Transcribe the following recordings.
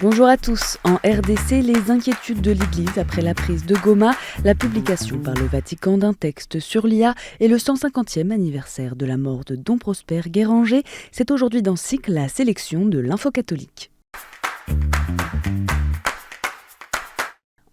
Bonjour à tous. En RDC, les inquiétudes de l'Église après la prise de Goma, la publication par le Vatican d'un texte sur l'IA et le 150e anniversaire de la mort de Dom Prosper Guéranger. C'est aujourd'hui dans SIC la sélection de l'Info catholique.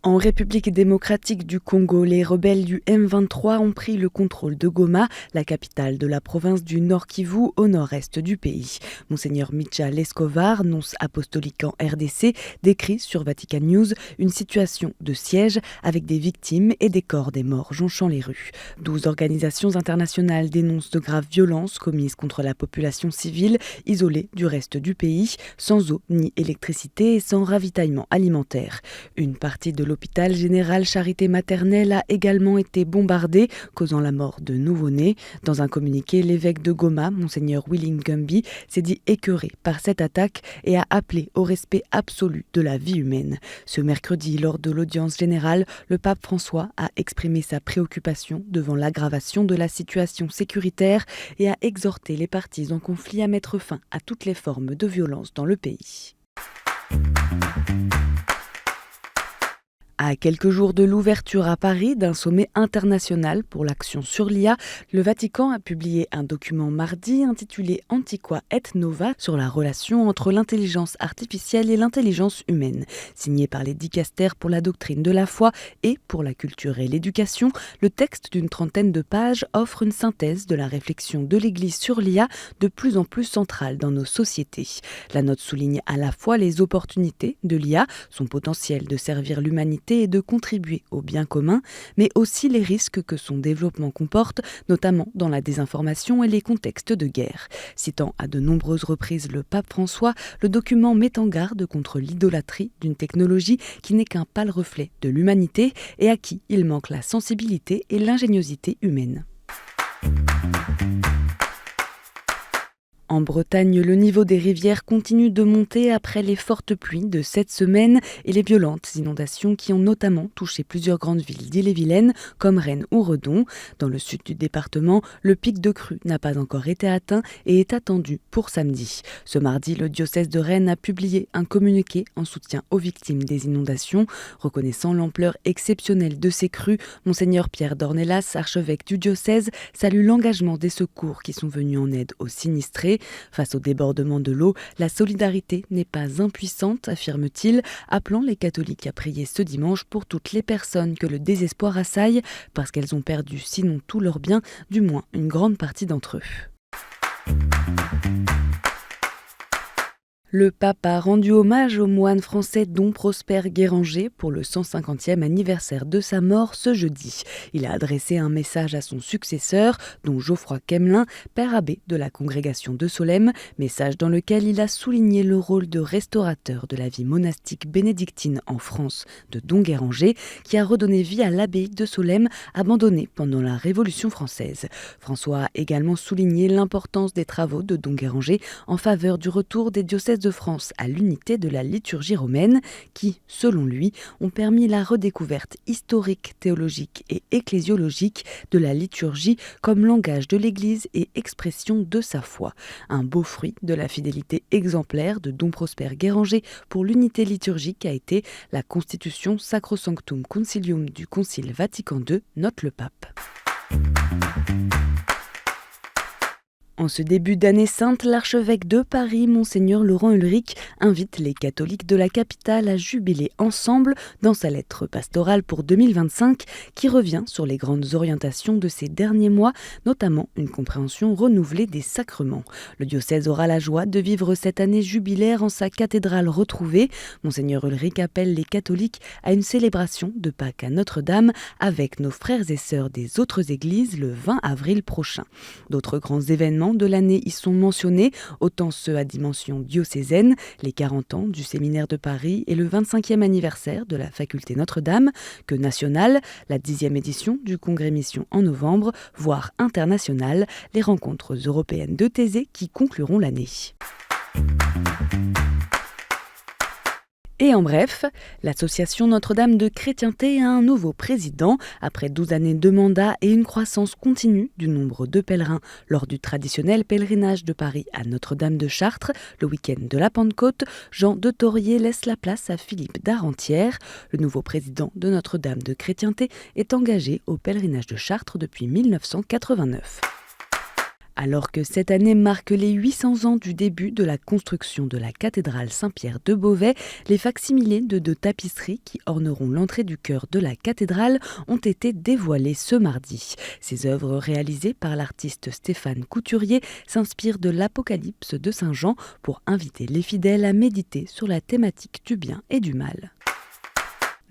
En République démocratique du Congo, les rebelles du M23 ont pris le contrôle de Goma, la capitale de la province du Nord Kivu, au nord-est du pays. Monseigneur Micha Lescovar, nonce apostolique en RDC, décrit sur Vatican News une situation de siège avec des victimes et des corps des morts jonchant les rues. 12 organisations internationales dénoncent de graves violences commises contre la population civile, isolée du reste du pays, sans eau ni électricité et sans ravitaillement alimentaire. Une partie de l'hôpital général Charité Maternelle a également été bombardé, causant la mort de nouveau-nés. Dans un communiqué, l'évêque de Goma, Monseigneur Willing Gumby, s'est dit écœuré par cette attaque et a appelé au respect absolu de la vie humaine. Ce mercredi, lors de l'audience générale, le pape François a exprimé sa préoccupation devant l'aggravation de la situation sécuritaire et a exhorté les parties en conflit à mettre fin à toutes les formes de violence dans le pays. À quelques jours de l'ouverture à Paris d'un sommet international pour l'action sur l'IA, le Vatican a publié un document mardi intitulé Antiqua et Nova sur la relation entre l'intelligence artificielle et l'intelligence humaine. Signé par les dicastères pour la doctrine de la foi et pour la culture et l'éducation, le texte d'une trentaine de pages offre une synthèse de la réflexion de l'Église sur l'IA de plus en plus centrale dans nos sociétés. La note souligne à la fois les opportunités de l'IA, son potentiel de servir l'humanité et de contribuer au bien commun, mais aussi les risques que son développement comporte, notamment dans la désinformation et les contextes de guerre. Citant à de nombreuses reprises le pape François, le document met en garde contre l'idolâtrie d'une technologie qui n'est qu'un pâle reflet de l'humanité et à qui il manque la sensibilité et l'ingéniosité humaine. En Bretagne, le niveau des rivières continue de monter après les fortes pluies de cette semaine et les violentes inondations qui ont notamment touché plusieurs grandes villes d'Ille-et-Vilaine, comme Rennes ou Redon. Dans le sud du département, le pic de crue n'a pas encore été atteint et est attendu pour samedi. Ce mardi, le diocèse de Rennes a publié un communiqué en soutien aux victimes des inondations. Reconnaissant l'ampleur exceptionnelle de ces crues, Monseigneur Pierre d'Ornelas, archevêque du diocèse, salue l'engagement des secours qui sont venus en aide aux sinistrés. Face au débordement de l'eau, la solidarité n'est pas impuissante, affirme-t-il, appelant les catholiques à prier ce dimanche pour toutes les personnes que le désespoir assaille, parce qu'elles ont perdu sinon tous leurs biens, du moins une grande partie d'entre eux. Le pape a rendu hommage au moine français Dom Prosper Guéranger pour le 150e anniversaire de sa mort ce jeudi. Il a adressé un message à son successeur, dont Geoffroy Quemelin, père abbé de la congrégation de Solesmes, message dans lequel il a souligné le rôle de restaurateur de la vie monastique bénédictine en France de Dom Guéranger, qui a redonné vie à l'abbaye de Solesmes, abandonnée pendant la Révolution française. François a également souligné l'importance des travaux de Dom Guéranger en faveur du retour des diocèses de France à l'unité de la liturgie romaine qui, selon lui, ont permis la redécouverte historique, théologique et ecclésiologique de la liturgie comme langage de l'Église et expression de sa foi. Un beau fruit de la fidélité exemplaire de Dom Prosper Guéranger pour l'unité liturgique a été la constitution Sacrosanctum Concilium du Concile Vatican II, note le pape. En ce début d'année sainte, l'archevêque de Paris, Monseigneur Laurent Ulrich, invite les catholiques de la capitale à jubiler ensemble dans sa lettre pastorale pour 2025 qui revient sur les grandes orientations de ces derniers mois, notamment une compréhension renouvelée des sacrements. Le diocèse aura la joie de vivre cette année jubilaire en sa cathédrale retrouvée. Monseigneur Ulrich appelle les catholiques à une célébration de Pâques à Notre-Dame avec nos frères et sœurs des autres églises le 20 avril prochain. D'autres grands événements de l'année y sont mentionnés, autant ceux à dimension diocésaine, les 40 ans du séminaire de Paris et le 25e anniversaire de la faculté Notre-Dame, que national, la 10e édition du Congrès Mission en novembre, voire international, les rencontres européennes de Thésée qui concluront l'année. Et en bref, l'association Notre-Dame de Chrétienté a un nouveau président. Après 12 années de mandat et une croissance continue du nombre de pèlerins lors du traditionnel pèlerinage de Paris à Notre-Dame de Chartres, le week-end de la Pentecôte, Jean de Thorier laisse la place à Philippe d'Arrentière. Le nouveau président de Notre-Dame de Chrétienté est engagé au pèlerinage de Chartres depuis 1989. Alors que cette année marque les 800 ans du début de la construction de la cathédrale Saint-Pierre de Beauvais, les facsimilés de deux tapisseries qui orneront l'entrée du chœur de la cathédrale ont été dévoilés ce mardi. Ces œuvres réalisées par l'artiste Stéphane Couturier s'inspirent de l'Apocalypse de Saint Jean pour inviter les fidèles à méditer sur la thématique du bien et du mal.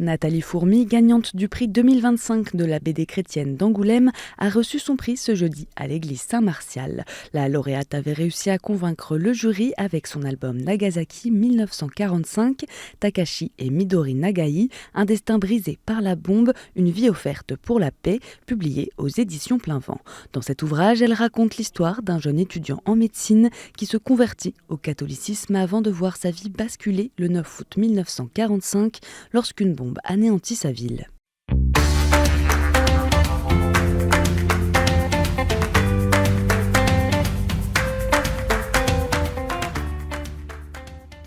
Nathalie Fourmy, gagnante du prix 2025 de la BD chrétienne d'Angoulême, a reçu son prix ce jeudi à l'église Saint-Martial. La lauréate avait réussi à convaincre le jury avec son album Nagasaki 1945, Takashi et Midori Nagai, un destin brisé par la bombe, une vie offerte pour la paix, publié aux éditions Plein Vent. Dans cet ouvrage, elle raconte l'histoire d'un jeune étudiant en médecine qui se convertit au catholicisme avant de voir sa vie basculer le 9 août 1945 lorsqu'une bombe anéantit sa ville.